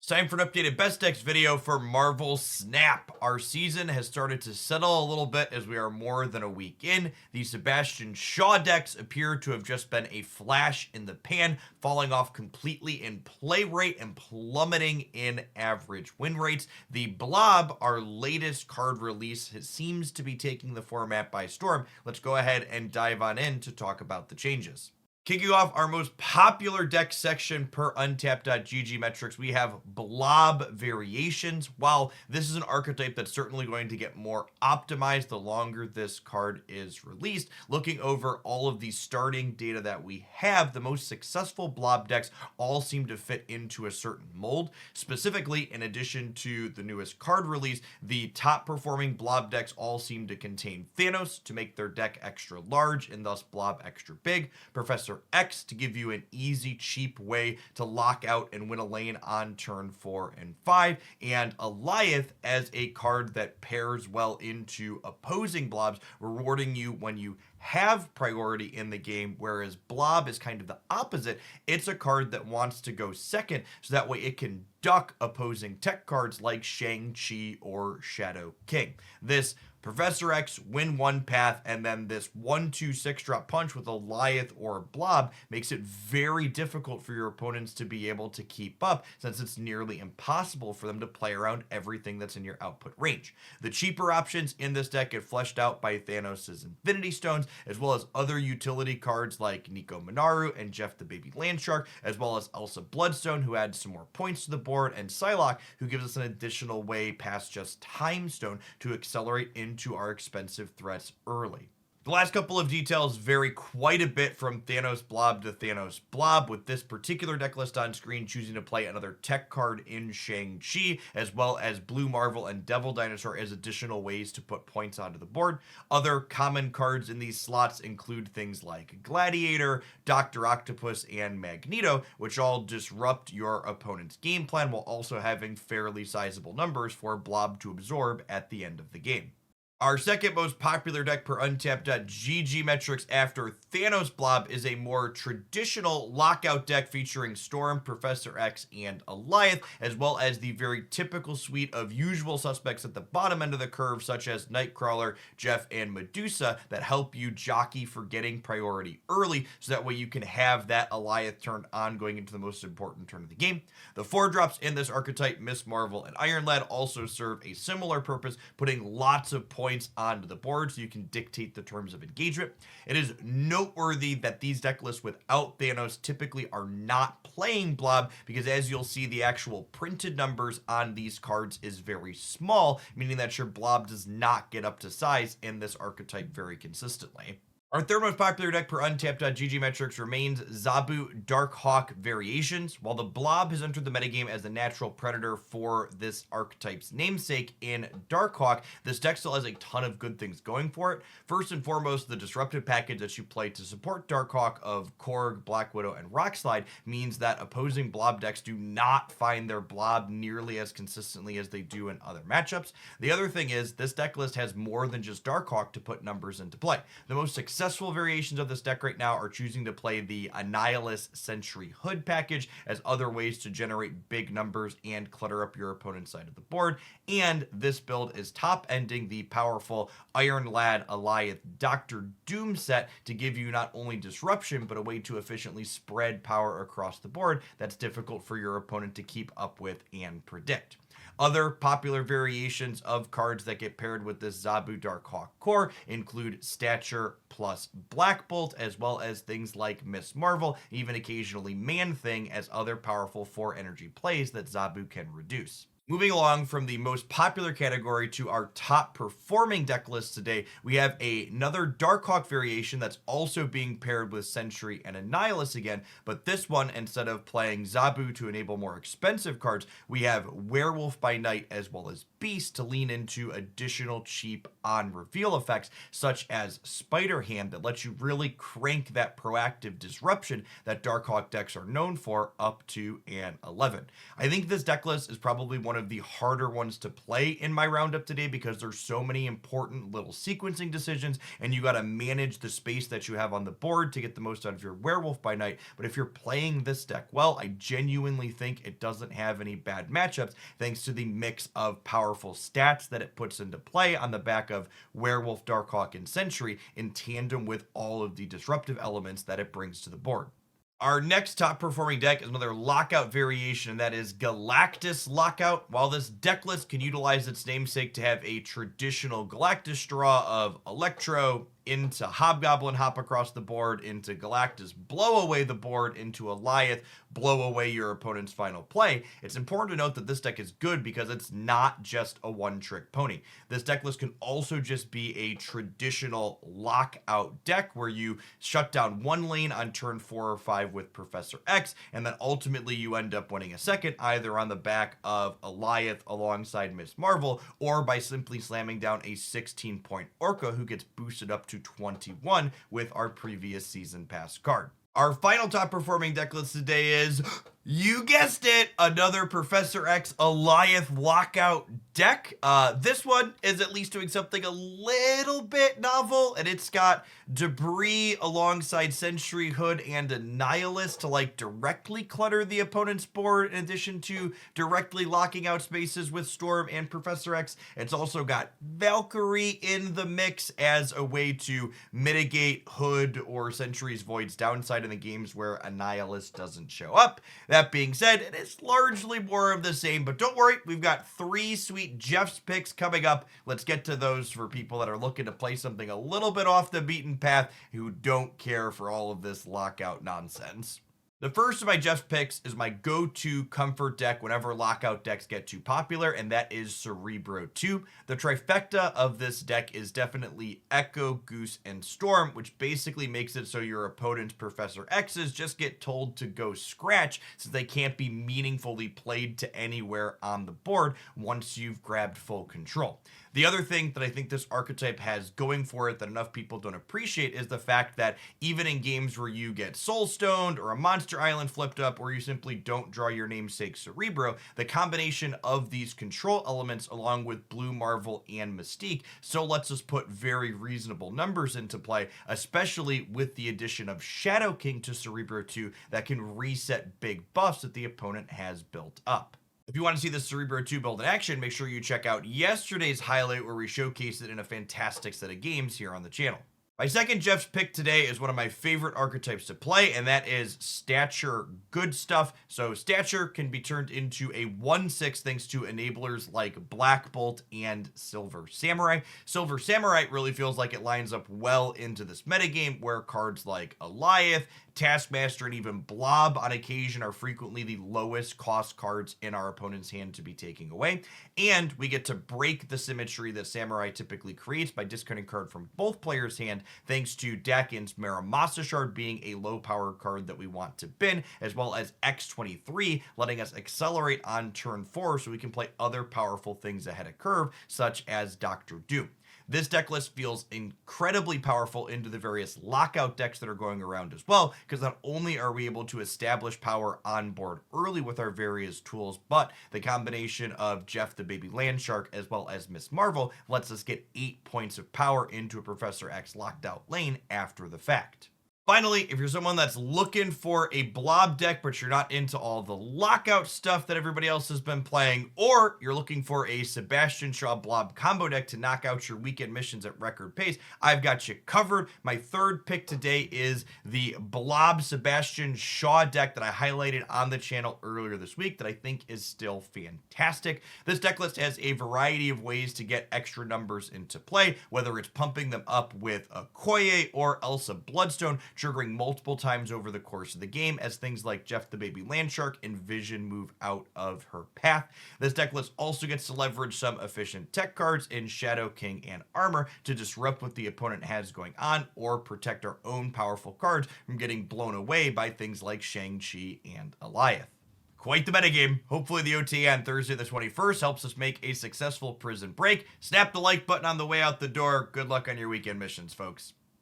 Time for an updated best decks video for Marvel Snap. Our season has started to settle a little bit as we are more than a week in. The Sebastian Shaw decks appear to have just been a flash in the pan, falling off completely in play rate and plummeting in average win rates. The Blob, our latest card release, seems to be taking the format by storm. Let's go ahead and dive on in to talk about the changes. Kicking off our most popular deck section per untapped.gg metrics, we have Blob variations. While this is an archetype that's certainly going to get more optimized the longer this card is released, looking over all of the starting data that we have, the most successful Blob decks all seem to fit into a certain mold. Specifically, in addition to the newest card release, the top performing Blob decks all seem to contain Thanos to make their deck extra large and thus Blob extra big, Professor X to give you an easy, cheap way to lock out and win a lane on turn 4 and 5, and Alioth as a card that pairs well into opposing blobs, rewarding you when you have priority in the game, whereas Blob is kind of the opposite. It's a card that wants to go second, so that way it can duck opposing tech cards like Shang-Chi or Shadow King. This Professor X win one path, and then this 1/2 6-drop punch with Alioth or Blob makes it very difficult for your opponents to be able to keep up, since it's nearly impossible for them to play around everything that's in your output range. The cheaper options in this deck get fleshed out by Thanos' Infinity Stones, as well as other utility cards like Nico Minaru and Jeff the Baby Landshark, as well as Elsa Bloodstone, who adds some more points to the board, and Psylocke, who gives us an additional way past just Time Stone to accelerate into our expensive threats early. The last couple of details vary quite a bit from Thanos Blob to Thanos Blob, with this particular deck list on screen choosing to play another tech card in Shang-Chi, as well as Blue Marvel and Devil Dinosaur as additional ways to put points onto the board. Other common cards in these slots include things like Gladiator, Dr. Octopus, and Magneto, which all disrupt your opponent's game plan while also having fairly sizable numbers for Blob to absorb at the end of the game. Our second most popular deck per untapped.gg metrics after Thanos Blob is a more traditional lockout deck featuring Storm, Professor X, and Alioth, as well as the very typical suite of usual suspects at the bottom end of the curve, such as Nightcrawler, Jeff, and Medusa, that help you jockey for getting priority early, so that way you can have that Alioth turned on going into the most important turn of the game. The 4-drops in this archetype, Miss Marvel and Iron Lad, also serve a similar purpose, putting lots of points onto the board so you can dictate the terms of engagement. It is noteworthy that these deck lists without Thanos typically are not playing Blob, because as you'll see, the actual printed numbers on these cards is very small, meaning that your Blob does not get up to size in this archetype very consistently. Our third most popular deck per untapped.gg metrics remains Zabu Darkhawk Variations. While the Blob has entered the metagame as the natural predator for this archetype's namesake in Darkhawk, this deck still has a ton of good things going for it. First and foremost, the disruptive package that you play to support Darkhawk of Korg, Black Widow, and Rockslide means that opposing Blob decks do not find their Blob nearly as consistently as they do in other matchups. The other thing is, this deck list has more than just Darkhawk to put numbers into play. The most successful variations of this deck right now are choosing to play the Annihilus Sentry Hood package as other ways to generate big numbers and clutter up your opponent's side of the board, and this build is top-ending the powerful Iron Lad Alioth Doctor Doom set to give you not only disruption, but a way to efficiently spread power across the board that's difficult for your opponent to keep up with and predict. Other popular variations of cards that get paired with this Zabu Darkhawk core include Stature plus Black Bolt, as well as things like Miss Marvel, even occasionally Man Thing as other powerful 4-energy plays that Zabu can reduce. Moving along from the most popular category to our top performing deck list today, we have another Darkhawk variation that's also being paired with Sentry and Annihilus again, but this one, instead of playing Zabu to enable more expensive cards, we have Werewolf by Night as well as Beast to lean into additional cheap on-reveal effects, such as Spider Hand, that lets you really crank that proactive disruption that Darkhawk decks are known for up to an 11. I think this deck list is probably one of the harder ones to play in my roundup today because there's so many important little sequencing decisions, and you got to manage the space that you have on the board to get the most out of your Werewolf by Night. But if you're playing this deck well, I genuinely think it doesn't have any bad matchups thanks to the mix of powerful stats that it puts into play on the back of Werewolf, Darkhawk, and Sentry in tandem with all of the disruptive elements that it brings to the board. Our next top performing deck is another lockout variation, and that is Galactus Lockout. While this deck list can utilize its namesake to have a traditional Galactus draw of Electro into Hobgoblin, hop across the board, into Galactus, blow away the board, into Alioth, blow away your opponent's final play, it's important to note that this deck is good because it's not just a one-trick pony. This deck list can also just be a traditional lockout deck where you shut down one lane on turn 4 or 5 with Professor X, and then ultimately you end up winning a second, either on the back of Alioth alongside Miss Marvel, or by simply slamming down a 16-point Orca who gets boosted up to 21 with our previous season pass card. Our final top performing deck list today is, you guessed it, another Professor X Alioth lockout deck. This one is at least doing something a little bit novel, and it's got Debris alongside Sentry, Hood, and Annihilus to like directly clutter the opponent's board in addition to directly locking out spaces with Storm and Professor X. It's also got Valkyrie in the mix as a way to mitigate Hood or Sentry's Void's downside in the games where Annihilus doesn't show up. That being said, it is largely more of the same, but don't worry, we've got 3 sweet Jeff's picks coming up. Let's get to those for people that are looking to play something a little bit off the beaten path who don't care for all of this lockout nonsense. The first of my Jeff's picks is my go-to comfort deck whenever lockout decks get too popular, and that is Cerebro 2. The trifecta of this deck is definitely Echo, Goose, and Storm, which basically makes it so your opponent's Professor X's just get told to go scratch since they can't be meaningfully played to anywhere on the board once you've grabbed full control. The other thing that I think this archetype has going for it that enough people don't appreciate is the fact that even in games where you get Soul Stoned or a Monster Island flipped up or you simply don't draw your namesake Cerebro, the combination of these control elements along with Blue Marvel and Mystique still lets us put very reasonable numbers into play, especially with the addition of Shadow King to Cerebro 2 that can reset big buffs that the opponent has built up. If you want to see the Cerebro 2 build in action, make sure you check out yesterday's highlight where we showcased it in a fantastic set of games here on the channel. My second Jeff's pick today is one of my favorite archetypes to play, and that is Stature Good Stuff. So Stature can be turned into a 1/6 thanks to enablers like Black Bolt and Silver Samurai. Silver Samurai really feels like it lines up well into this metagame where cards like Alioth, Taskmaster, and even Blob on occasion are frequently the lowest cost cards in our opponent's hand to be taking away. And we get to break the symmetry that Samurai typically creates by discarding a card from both players' hand, thanks to Dakin's Maramasa Shard being a low power card that we want to bin, as well as X23 letting us accelerate on turn 4 so we can play other powerful things ahead of curve, such as Dr. Doom. This deck list feels incredibly powerful into the various lockout decks that are going around as well, because not only are we able to establish power on board early with our various tools, but the combination of Jeff the Baby Landshark as well as Miss Marvel lets us get 8 points of power into a Professor X locked out lane after the fact. Finally, if you're someone that's looking for a Blob deck, but you're not into all the lockout stuff that everybody else has been playing, or you're looking for a Sebastian Shaw Blob combo deck to knock out your weekend missions at record pace, I've got you covered. My third pick today is the Blob Sebastian Shaw deck that I highlighted on the channel earlier this week that I think is still fantastic. This deck list has a variety of ways to get extra numbers into play, whether it's pumping them up with Okoye or Elsa Bloodstone, triggering multiple times over the course of the game as things like Jeff the Baby Landshark and Vision move out of her path. This deck list also gets to leverage some efficient tech cards in Shadow King and Armor to disrupt what the opponent has going on or protect our own powerful cards from getting blown away by things like Shang-Chi and Alioth. Quite the metagame. Hopefully the OTA on Thursday the 21st helps us make a successful prison break. Snap the like button on the way out the door. Good luck on your weekend missions, folks.